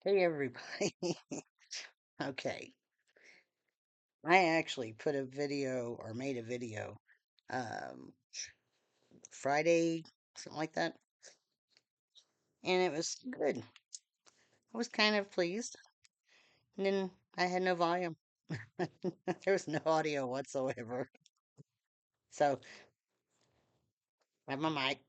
Hey everybody. Okay. I actually put a video or made a video um Friday, something like that, and it was good. I was kind of pleased. And then I had no volume. There was no audio whatsoever. So I have my mic,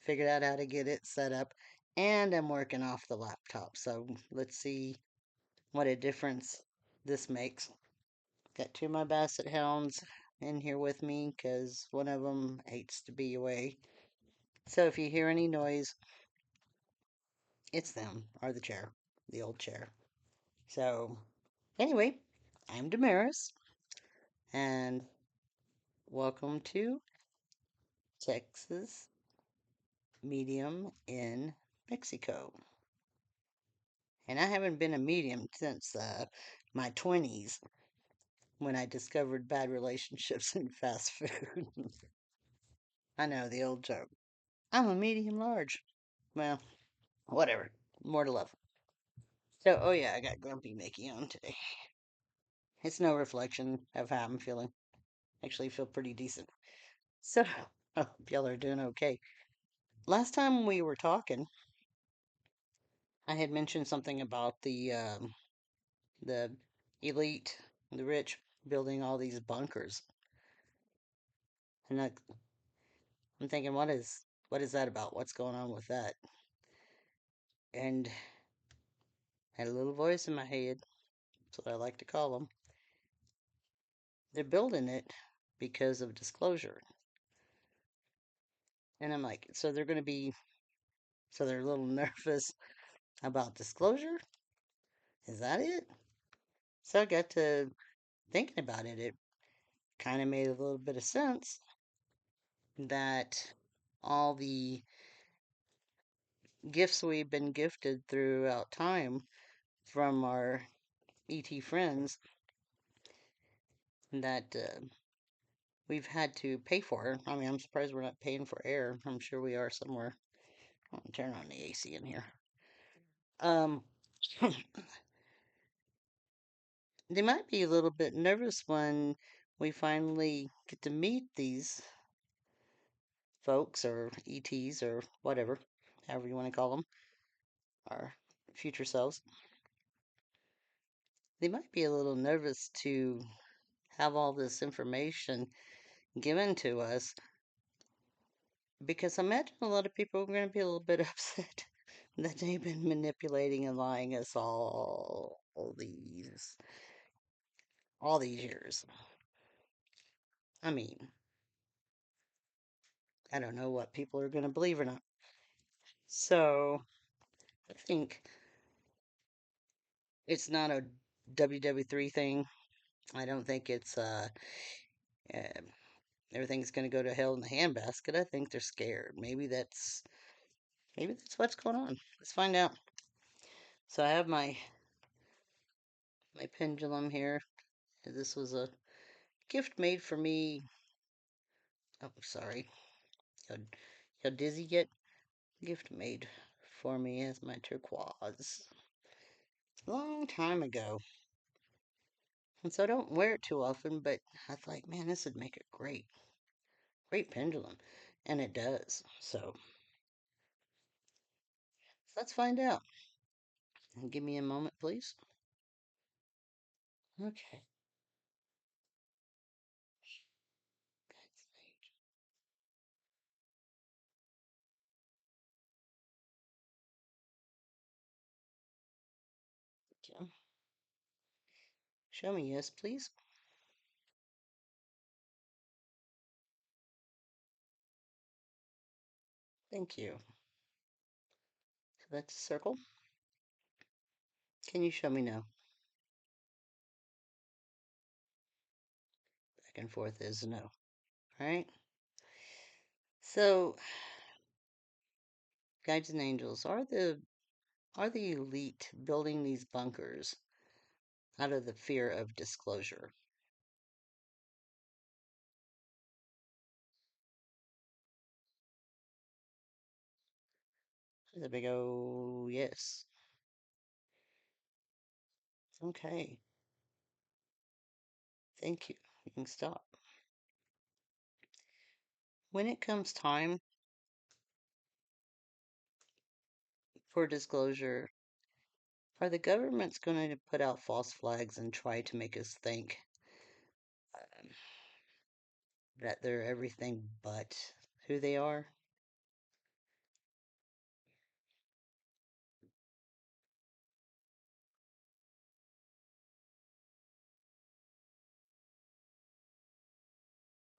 figured out how to get it set up, and I'm working off the laptop. So let's see what a difference this makes. Got two of my basset hounds in here with me because one of them hates to be away. So if you hear any noise, it's them or the chair, the old chair. So anyway, I'm Damaris, and welcome to Texas Medium in Mexico. And I haven't been a medium since my 20s when I discovered bad relationships in fast food. I know the old joke. I'm a medium large. Well, whatever. More to love. So, oh yeah, I got Grumpy Mickey on today. It's no reflection of how I'm feeling. Actually, feel pretty decent. So, I hope y'all are doing okay. Last time we were talking, I had mentioned something about the elite, the rich, building all these bunkers, and I'm thinking, what is that about? What's going on with that? And I had a little voice in my head. That's what I like to call them. They're building it because of disclosure. And I'm like, so they're going to be, so they're a little nervous about disclosure? Is that it? So I got to thinking about it. It kind of made a little bit of sense that all the gifts we've been gifted throughout time from our ET friends that we've had to pay for. I mean, I'm surprised we're not paying for air. I'm sure we are somewhere. I'll turn on the AC in here. Um, they might be a little bit nervous when we finally get to meet these folks or ETs or whatever, however you want to call them, our future selves. They might be a little nervous to have all this information given to us because I imagine a lot of people are going to be a little bit upset that they've been manipulating and lying us all these years. I mean, I don't know what people are going to believe or not. So I think it's not a WW3 thing. I don't think it's uh everything's going to go to hell in the handbasket. I think they're scared. Maybe that's what's going on. Let's find out. So I have my pendulum here. This was a gift made for me. Oh, sorry. Y'all, y'all dizzy yet? Gift made for me as my turquoise. Long time ago. And so I don't wear it too often, but I thought, man, this would make a great pendulum. And it does. So let's find out. Give me a moment, please. Okay. Okay. Show me yes, please. Thank you. So that's a circle. Can you show me no? Back and forth is no. All right. So guides and angels are the elite building these bunkers out of the fear of disclosure. There's a big O yes. Okay. Thank you. You can stop. When it comes time for disclosure, are the governments going to put out false flags and try to make us think um, that they're everything but who they are?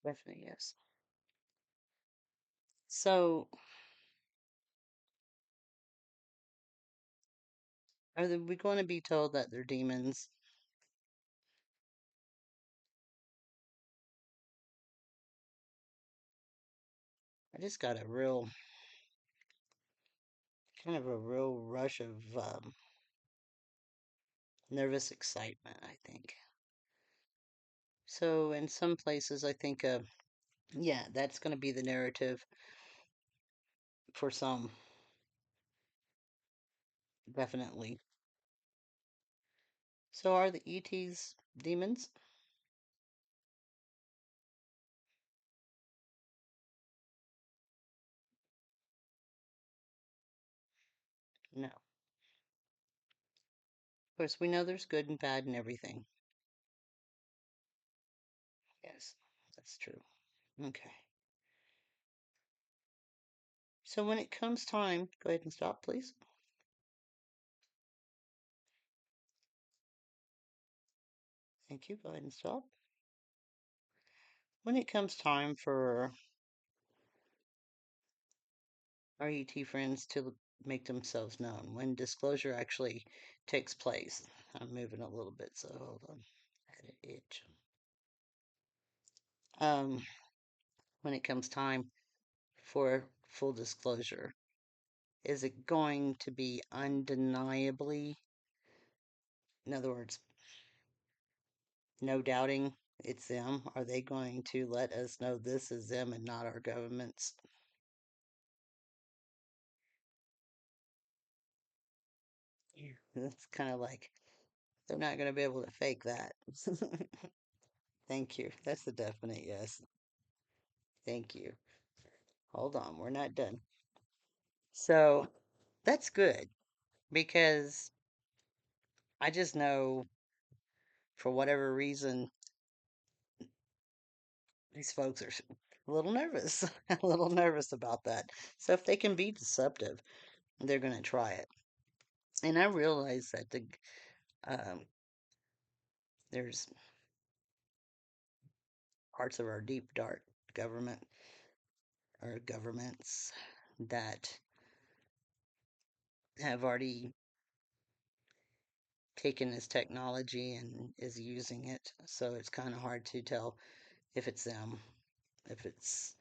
Definitely, yes. So, we going to be told that they're demons? I just got a real, kind of a real rush of nervous excitement, I think. So, in some places, I think, yeah, that's going to be the narrative for some, definitely. So, are the ETs demons? No. Of course, we know there's good and bad and everything. Yes, that's true. Okay. So, when it comes time, go ahead and stop, please. Thank you. Go ahead and stop. When it comes time for our ET friends to make themselves known, when disclosure actually takes place. I'm moving a little bit, so hold on. I had an itch. When it comes time for full disclosure, is it going to be undeniably, in other words, no doubting it's them? Are they going to let us know this is them and not our governments? Yeah. It's kind of like they're not going to be able to fake that. Thank you. That's a definite yes. Thank you. Hold on, we're not done. So that's good because I just know for whatever reason, these folks are a little nervous, a little nervous about that. So if they can be deceptive, they're going to try it. And I realize that um, there's parts of our deep, dark government or governments that have already taken this technology and is using it. So it's kind of hard to tell if it's them, if it's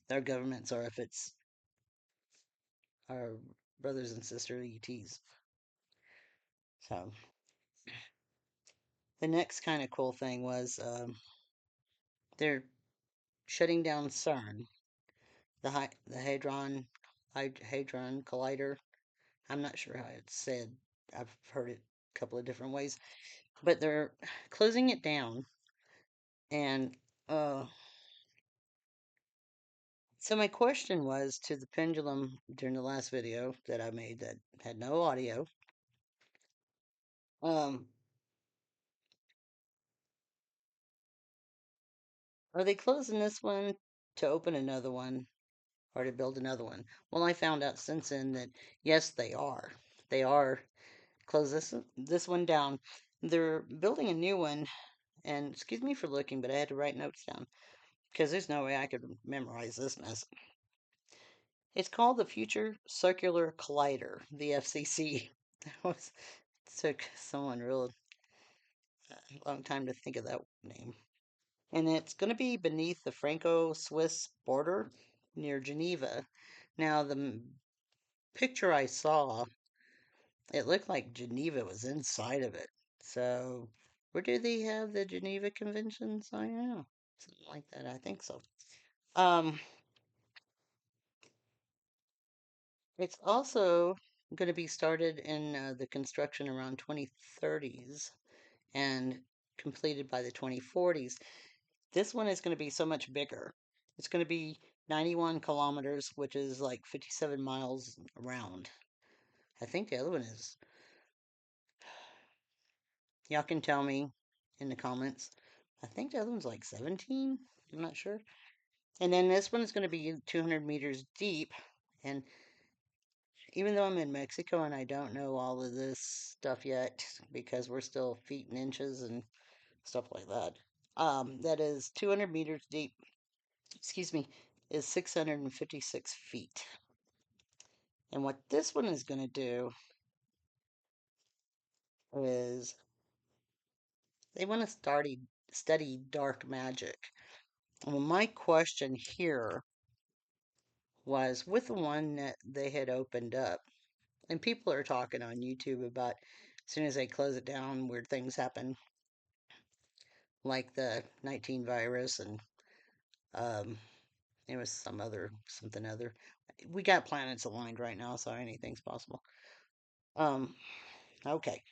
their governments, or if it's our brothers and sisters ETs. So the next kind of cool thing was they're shutting down CERN, the Hadron Collider. I'm not sure how it's said. I've heard it a couple of different ways, but they're closing it down. And uh, so my question was to the pendulum during the last video that I made that had no audio. Um, are they closing this one to open another one or to build another one? Well, I found out since then that yes, they are. They are close this one down. They're building a new one, and excuse me for looking, but I had to write notes down because there's no way I could memorize this mess. It's called the Future Circular Collider, the FCC. It took someone real long time to think of that name. And it's going to be beneath the Franco-Swiss border near Geneva. Now, the picture I saw, it looked like Geneva was inside of it. So, where do they have the Geneva Conventions? I don't know. Something like that. I think so. Um, it's also going to be started in the construction around 2030s. and completed by the 2040s. This one is going to be so much bigger. It's going to be 91 kilometers, which is like 57 miles around. I think the other one is. Y'all can tell me in the comments. I think the other one's like 17. I'm not sure. And then this one is going to be 200 meters deep. And even though I'm in Mexico and I don't know all of this stuff yet because we're still feet and inches and stuff like that, that is 200 meters deep. Excuse me, is 656 feet. And what this one is going to do is they want to study dark magic. Well, my question here was with the one that they had opened up, and people are talking on YouTube about as soon as they close it down, weird things happen, like the 19 virus, and um, it was something other. We got planets aligned right now, so anything's possible. Um, okay.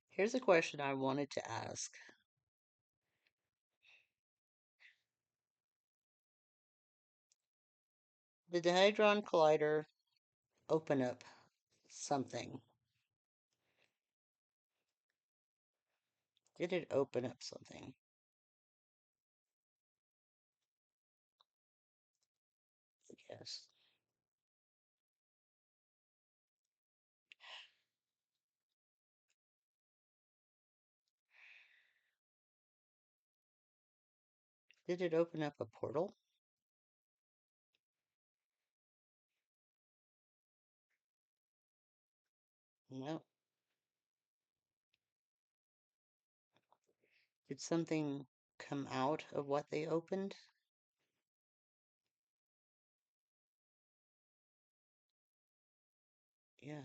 Here's a question I wanted to ask. Did the Hadron Collider open up something? Did it open up something? Yes. Did it open up a portal? No. Did something come out of what they opened? Yeah.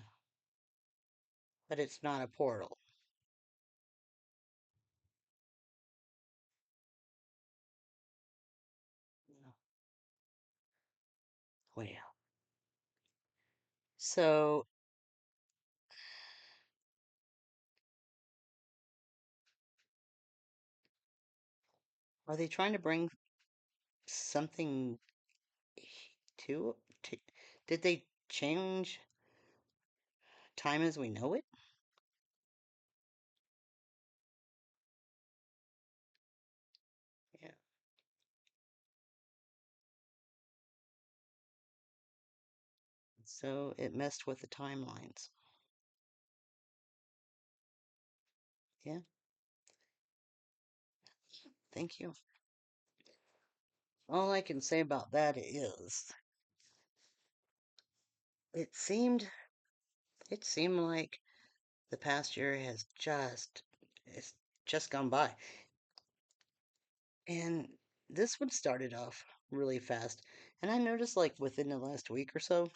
But it's not a portal. No. Well. So, are they trying to bring something to, to did they change time as we know it? Yeah. So it messed with the timelines. Yeah. Thank you. All I can say about that is it seemed it seemed like the past year has it's just gone by. And this one started off really fast. And I noticed like within the last week or so,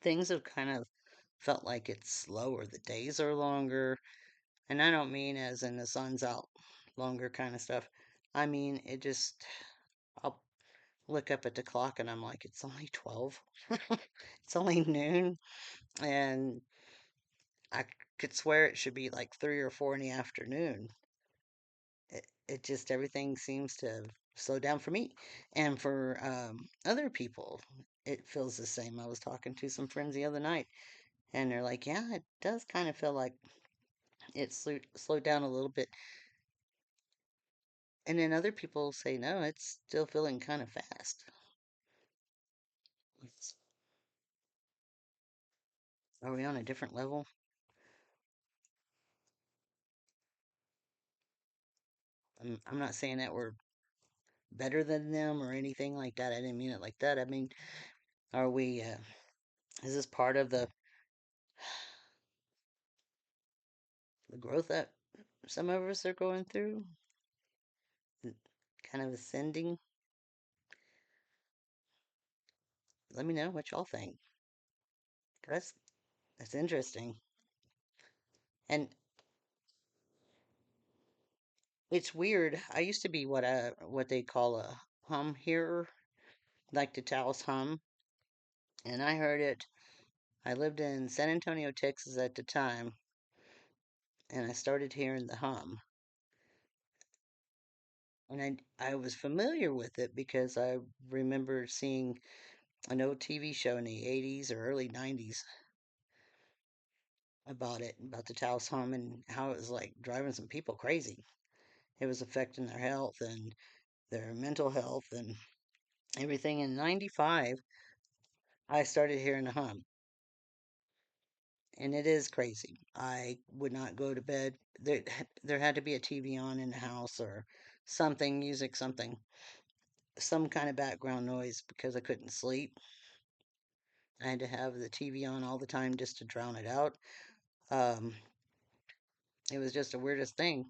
things have kind of felt like it's slower. The days are longer. And I don't mean as in the sun's out longer kind of stuff. I mean, I'll look up at the clock and I'm like, it's only 12. It's only noon. And I could swear it should be like 3 or 4 in the afternoon. It just, everything seems to slow down for me. And for other people, it feels the same. I was talking to some friends the other night, and they're like, yeah, it does kind of feel like it slowed down a little bit. And then other people say, no, it's still feeling kind of fast. It's- Are we on a different level? I'm not saying that we're better than them or anything like that. I didn't mean it like that. I mean, are we, is this part of the growth that some of us are going through? Kind of ascending? Let me know what y'all think. That's interesting. And it's weird. I used to be what they call a hum hearer, like the Taos hum, and I heard it. I lived in San Antonio, Texas at the time, and I started hearing the hum. And I was familiar with it because I remember seeing an old TV show in the 80s or early 90s about it, about the Taos hum and how it was like driving some people crazy. It was affecting their health and their mental health and everything. In 95, I started hearing the hum, and it is crazy. I would not go to bed. There had to be a TV on in the house or something, music, something, some kind of background noise because I couldn't sleep. I had to have the TV on all the time just to drown it out. Um, it was just the weirdest thing,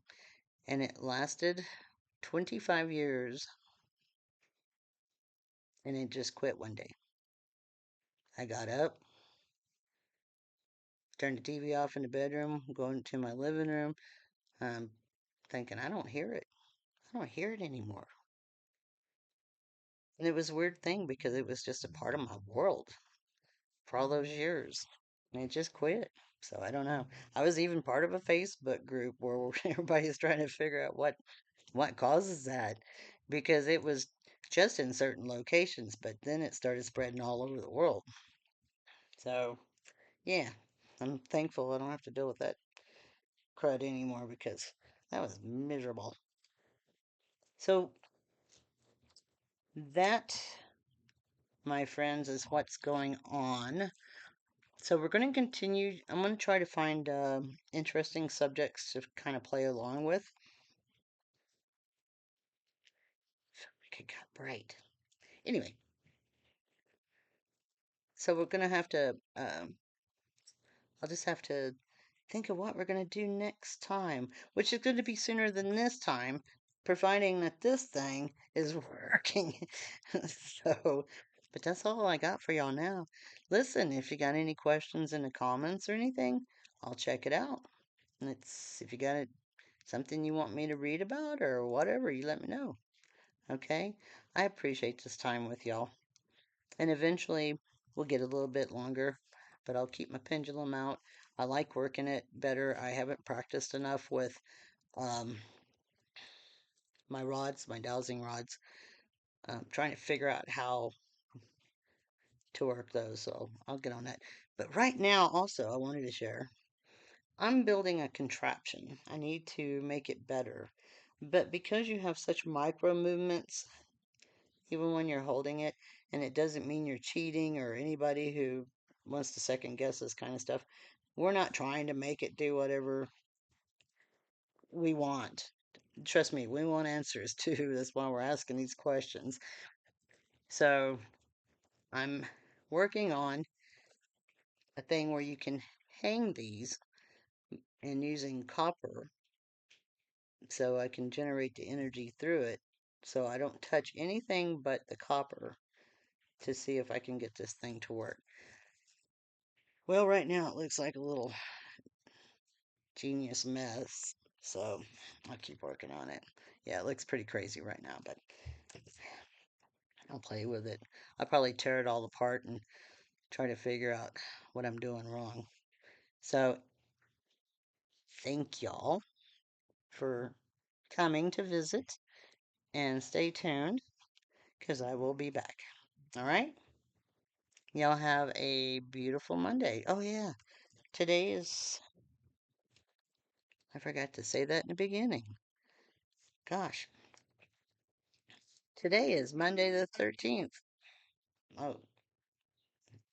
and it lasted 25 years, and it just quit one day. I got up, turned the TV off in the bedroom, going to my living room. I'm thinking, I don't hear it. I don't hear it anymore. And it was a weird thing because it was just a part of my world for all those years. And it just quit. So I don't know. I was even part of a Facebook group where everybody's trying to figure out what causes that because it was just in certain locations, but then it started spreading all over the world. So, yeah, I'm thankful I don't have to deal with that crud anymore because that was miserable. So, that, my friends, is what's going on. So, we're going to continue. I'm going to try to find interesting subjects to kind of play along with. It got bright. Anyway, so we're going to have to, I'll just have to think of what we're going to do next time, which is going to be sooner than this time, providing that this thing is working. So, but that's all I got for y'all now. Listen, if you got any questions in the comments or anything, I'll check it out. And it's if you got it, something you want me to read about or whatever, you let me know. Okay? I appreciate this time with y'all. And eventually we'll get a little bit longer, but I'll keep my pendulum out. I like working it better. I haven't practiced enough with um, my rods, my dowsing rods. I'm trying to figure out how to work those, so I'll get on that. But right now, also, I wanted to share I'm building a contraption. I need to make it better. But because you have such micro movements, even when you're holding it, and it doesn't mean you're cheating or anybody who wants to second guess this kind of stuff, we're not trying to make it do whatever we want. Trust me, we want answers too. That's why we're asking these questions. So I'm working on a thing where you can hang these and using copper so I can generate the energy through it so I don't touch anything but the copper to see if I can get this thing to work. Well, right now it looks like a little genius mess, so I'll keep working on it. Yeah, it looks pretty crazy right now, but I'll play with it. I'll probably tear it all apart and try to figure out what I'm doing wrong. So, thank y'all for coming to visit and stay tuned because I will be back. All right? Y'all have a beautiful Monday. Oh, yeah. Today is, I forgot to say that in the beginning. Gosh, today is Monday the 13th. Oh,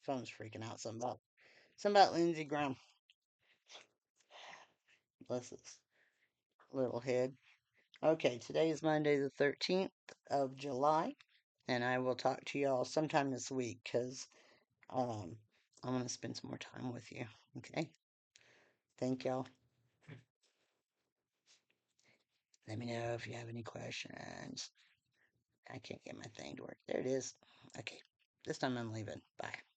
phone's freaking out. Something about Lindsey Graham. Bless his little head. Okay, today is Monday the 13th of July, and I will talk to y'all sometime this week because um, I want to spend some more time with you. Okay? Thank y'all. Let me know if you have any questions. I can't get my thing to work. There it is. Okay, this time I'm leaving. Bye.